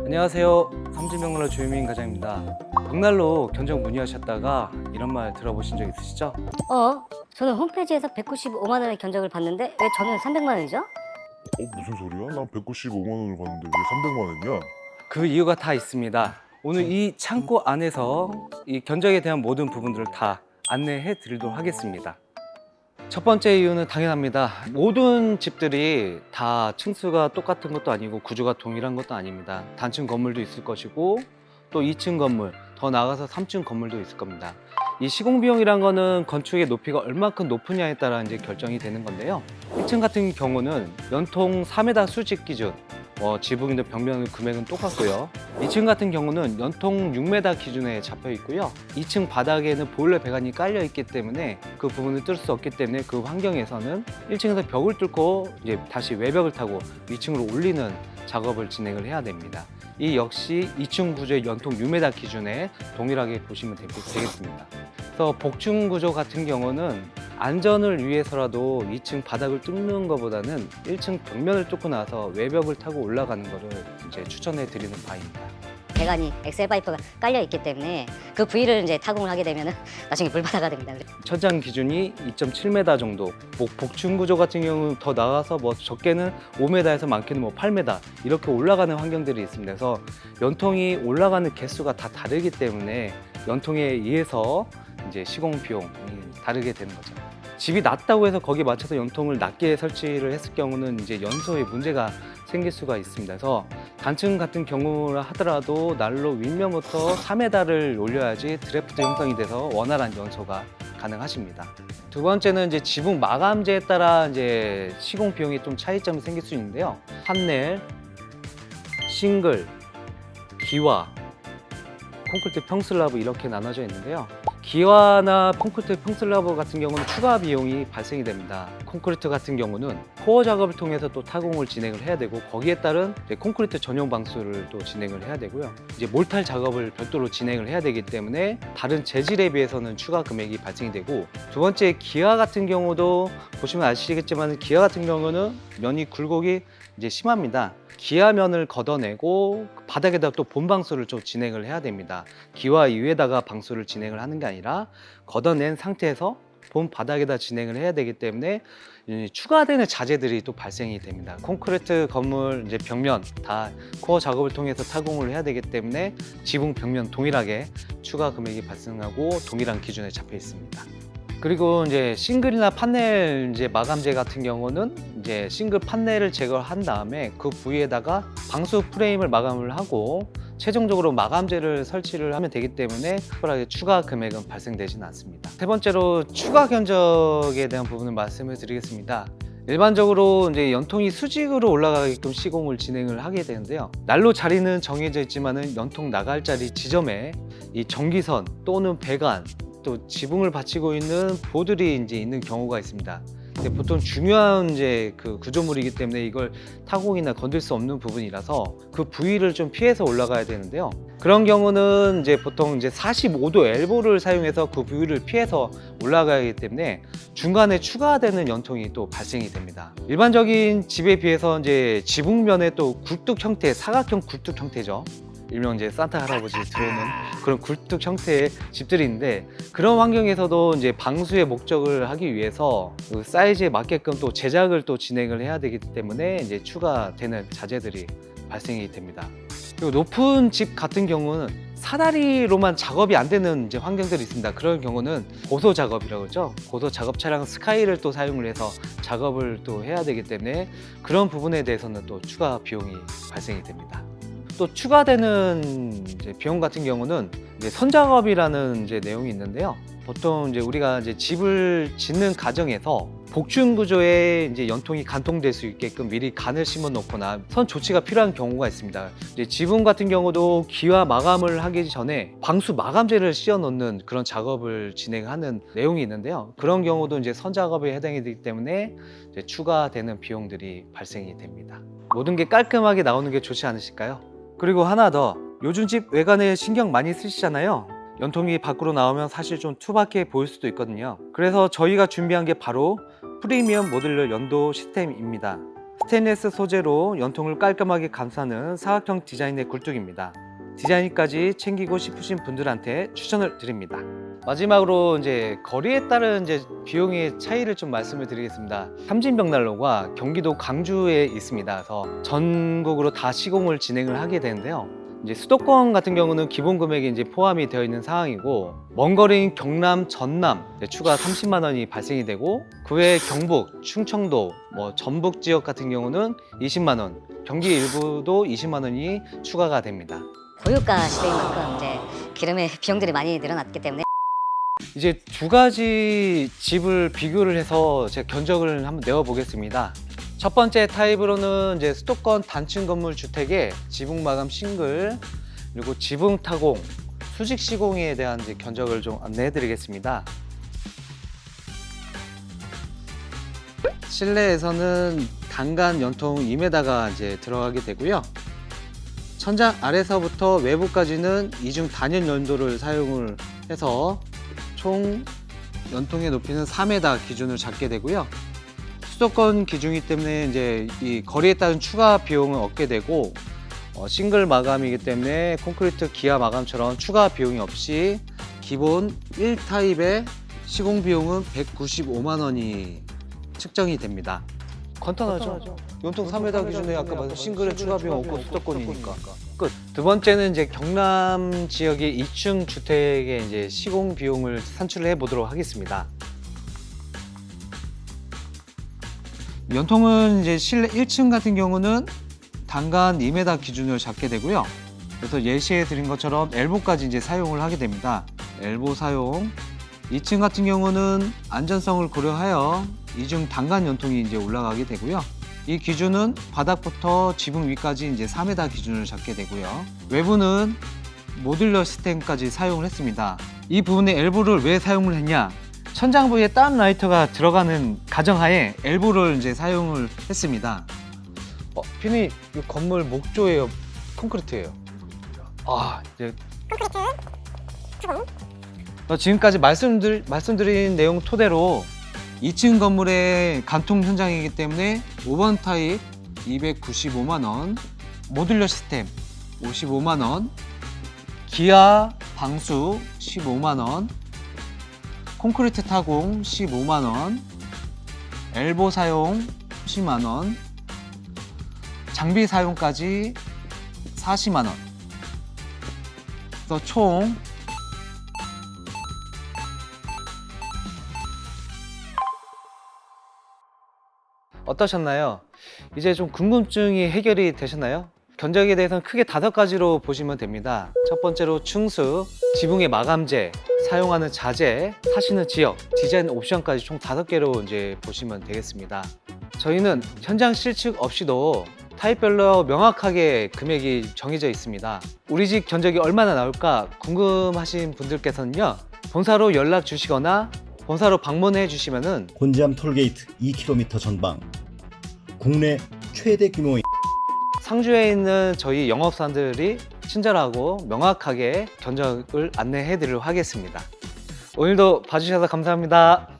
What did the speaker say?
안녕하세요. 삼진병날로 주유민 과장입니다. 벽난로 견적 문의하셨다가 이런 말 들어보신 적 있으시죠? 저는 홈페이지에서 195만 원의 견적을 봤는데 왜 저는 300만 원이죠? 무슨 소리야? 난 195만 원을 봤는데 왜 300만 원이야? 그 이유가 다 있습니다. 오늘 이 창고 안에서 이 견적에 대한 모든 부분들을 다 안내해 드리도록 하겠습니다. 첫 번째 이유는 당연합니다. 모든 집들이 다 층수가 똑같은 것도 아니고 구조가 동일한 것도 아닙니다. 단층 건물도 있을 것이고 또 2층 건물, 더 나아가서 3층 건물도 있을 겁니다. 이 시공비용이란 거는 건축의 높이가 얼마큼 높으냐에 따라 이제 결정이 되는 건데요. 1층 같은 경우는 연통 4m 수직 기준, 지붕이나 벽면 금액은 똑같고요. 2층 같은 경우는 연통 6m 기준에 잡혀 있고요. 2층 바닥에는 보일러 배관이 깔려 있기 때문에 그 부분을 뚫을 수 없기 때문에 그 환경에서는 1층에서 벽을 뚫고 이제 다시 외벽을 타고 위층으로 올리는 작업을 진행을 해야 됩니다. 이 역시 2층 구조의 연통 6m 기준에 동일하게 보시면 되겠습니다. 그래서 복층 구조 같은 경우는 안전을 위해서라도 2층 바닥을 뚫는 것보다는 1층 벽면을 뚫고 나서 외벽을 타고 올라가는 것을 이제 추천해 드리는 바입니다. 배관이 엑셀 파이프가 깔려 있기 때문에 그 부위를 이제 타공을 하게 되면 나중에 물바다가 됩니다. 천장 기준이 2.7m 정도, 복층 구조 같은 경우는 더 나가서 적게는 5m에서 많게는 8m 이렇게 올라가는 환경들이 있습니다. 그래서 연통이 올라가는 개수가 다 다르기 때문에 연통에 의해서 이제 시공 비용이 다르게 되는 거죠. 집이 낮다고 해서 거기에 맞춰서 연통을 낮게 설치를 했을 경우는 이제 연소에 문제가 생길 수가 있습니다. 그래서 단층 같은 경우라 하더라도 난로 윗면부터 3m를 올려야지 드래프트 형성이 돼서 원활한 연소가 가능하십니다. 두 번째는 이제 지붕 마감재에 따라 이제 시공 비용이 좀 차이점이 생길 수 있는데요. 판넬, 싱글, 기와, 콘크리트 평슬라브 이렇게 나눠져 있는데요. 기와나 콘크리트 평슬라브 같은 경우는 추가 비용이 발생이 됩니다. 콘크리트 같은 경우는 코어 작업을 통해서 또 타공을 진행을 해야 되고 거기에 따른 콘크리트 전용 방수를 또 진행을 해야 되고요. 이제 몰탈 작업을 별도로 진행을 해야 되기 때문에 다른 재질에 비해서는 추가 금액이 발생이 되고, 두 번째 기와 같은 경우도 보시면 아시겠지만 기와 같은 경우는 면이 굴곡이 이제 심합니다. 기와면을 걷어내고 바닥에다 또 본방수를 좀 진행을 해야 됩니다. 기와 위에다가 방수를 진행을 하는 게 아니라 걷어낸 상태에서 본 바닥에다 진행을 해야 되기 때문에 추가되는 자재들이 또 발생이 됩니다. 콘크리트 건물 이제 벽면 다 코어 작업을 통해서 타공을 해야 되기 때문에 지붕 벽면 동일하게 추가 금액이 발생하고 동일한 기준에 잡혀 있습니다. 그리고 이제 싱글이나 판넬 이제 마감재 같은 경우는 이제 싱글 판넬을 제거한 다음에 그 부위에다가 방수 프레임을 마감을 하고 최종적으로 마감재를 설치를 하면 되기 때문에 특별하게 추가 금액은 발생되지는 않습니다. 세 번째로 추가 견적에 대한 부분을 말씀을 드리겠습니다. 일반적으로 이제 연통이 수직으로 올라가게끔 시공을 진행을 하게 되는데요. 난로 자리는 정해져 있지만은 연통 나갈 자리 지점에 이 전기선 또는 배관 또 지붕을 받치고 있는 보들이 이제 있는 경우가 있습니다. 근데 보통 중요한 이제 그 구조물이기 때문에 이걸 타공이나 건들 수 없는 부분이라서 그 부위를 좀 피해서 올라가야 되는데요. 그런 경우는 이제 보통 이제 45도 엘보를 사용해서 그 부위를 피해서 올라가기 때문에 중간에 추가되는 연통이 또 발생이 됩니다. 일반적인 집에 비해서 이제 지붕면에 또 굴뚝 형태, 사각형 굴뚝 형태죠. 일명 이제 산타 할아버지 들어오는 그런 굴뚝 형태의 집들이 있는데, 그런 환경에서도 이제 방수의 목적을 하기 위해서 그 사이즈에 맞게끔 또 제작을 또 진행을 해야 되기 때문에 이제 추가되는 자재들이 발생이 됩니다. 그리고 높은 집 같은 경우는 사다리로만 작업이 안 되는 이제 환경들이 있습니다. 그런 경우는 고소 작업이라고 하죠. 고소 작업 차량 스카이를 또 사용을 해서 작업을 또 해야 되기 때문에 그런 부분에 대해서는 또 추가 비용이 발생이 됩니다. 또 추가되는 이제 비용 같은 경우는 이제 선작업이라는 이제 내용이 있는데요. 보통 이제 우리가 이제 집을 짓는 과정에서 복층 구조에 이제 연통이 관통될 수 있게끔 미리 간을 심어 놓거나 선 조치가 필요한 경우가 있습니다. 이제 지붕 같은 경우도 기와 마감을 하기 전에 방수 마감재를 씌워 놓는 그런 작업을 진행하는 내용이 있는데요. 그런 경우도 이제 선 작업에 해당이 되기 때문에 이제 추가되는 비용들이 발생이 됩니다. 모든 게 깔끔하게 나오는 게 좋지 않으실까요? 그리고 하나 더, 요즘 집 외관에 신경 많이 쓰시잖아요. 연통이 밖으로 나오면 사실 좀 투박해 보일 수도 있거든요. 그래서 저희가 준비한 게 바로 프리미엄 모듈러 연도 시스템입니다. 스테인리스 소재로 연통을 깔끔하게 감싸는 사각형 디자인의 굴뚝입니다. 디자인까지 챙기고 싶으신 분들한테 추천을 드립니다. 마지막으로 이제 거리에 따른 이제 비용의 차이를 좀 말씀을 드리겠습니다. 삼진벽난로가 경기도 광주에 있습니다. 그래서 전국으로 다 시공을 진행을 하게 되는데요. 이제 수도권 같은 경우는 기본 금액이 이제 포함이 되어 있는 상황이고, 먼 거리인 경남, 전남 추가 30만 원이 발생이 되고, 그 외에 경북, 충청도, 전북 지역 같은 경우는 20만 원, 경기 일부도 20만 원이 추가가 됩니다. 고유가 시대인 만큼 이제 기름의 비용들이 많이 늘어났기 때문에 이제 두 가지 집을 비교를 해서 제가 견적을 한번 내어 보겠습니다. 첫 번째 타입으로는 이제 수도권 단층 건물 주택의 지붕 마감 싱글, 그리고 지붕 타공, 수직 시공에 대한 이제 견적을 좀 안내해 드리겠습니다. 실내에서는 단간 연통 2m가 이제 들어가게 되고요. 천장 아래서부터 외부까지는 이중 단연 연도를 사용을 해서 총 연통의 높이는 4m 기준을 잡게 되고요. 수도권 기준이기 때문에 이제 이 거리에 따른 추가 비용을 얻게 되고, 싱글 마감이기 때문에 콘크리트 기아 마감처럼 추가 비용이 없이 기본 1타입의 시공 비용은 195만 원이 측정이 됩니다. 간단하죠? 연통 3m 기준에 아까 말씀 싱글에 추가 비용 없고 수도권이니까 끝. 두 번째는 이제 경남 지역의 2층 주택의 이제 시공 비용을 산출을 해 보도록 하겠습니다. 연통은 이제 실내 1층 같은 경우는 단간 2m 기준을 잡게 되고요. 그래서 예시해 드린 것처럼 엘보까지 이제 사용을 하게 됩니다. 엘보 사용. 2층 같은 경우는 안전성을 고려하여 이중 단간 연통이 이제 올라가게 되고요. 이 기준은 바닥부터 지붕 위까지 이제 4m 기준을 잡게 되고요. 외부는 모듈러 시스템까지 사용을 했습니다. 이 부분에 엘보를 왜 사용을 했냐? 천장 부위에 다운 라이터가 들어가는 가정하에 엘보를 이제 사용을 했습니다. 피디님, 이 건물 목조예요, 콘크리트예요? 이제 지금까지 말씀드린 내용 토대로 2층 건물의 간통 현장이기 때문에 5번 타입 295만 원, 모듈러 시스템 55만 원, 기아 방수 15만 원, 콘크리트 타공 15만 원, 엘보 사용 10만 원, 장비 사용까지 40만 원. 그래서 총 어떠셨나요? 이제 좀 궁금증이 해결이 되셨나요? 견적에 대해서는 크게 5가지로 보시면 됩니다. 첫 번째로 층수, 지붕의 마감재, 사용하는 자재, 사시는 지역, 디자인 옵션까지 총 5개로 이제 보시면 되겠습니다. 저희는 현장 실측 없이도 타입별로 명확하게 금액이 정해져 있습니다. 우리 집 견적이 얼마나 나올까 궁금하신 분들께서는요, 본사로 연락 주시거나 본사로 방문해 주시면은 곤지암 톨게이트 2km 전방, 국내 최대 규모의 상주에 있는 저희 영업사원들이 친절하고 명확하게 견적을 안내해 드리도록 하겠습니다. 오늘도 봐주셔서 감사합니다.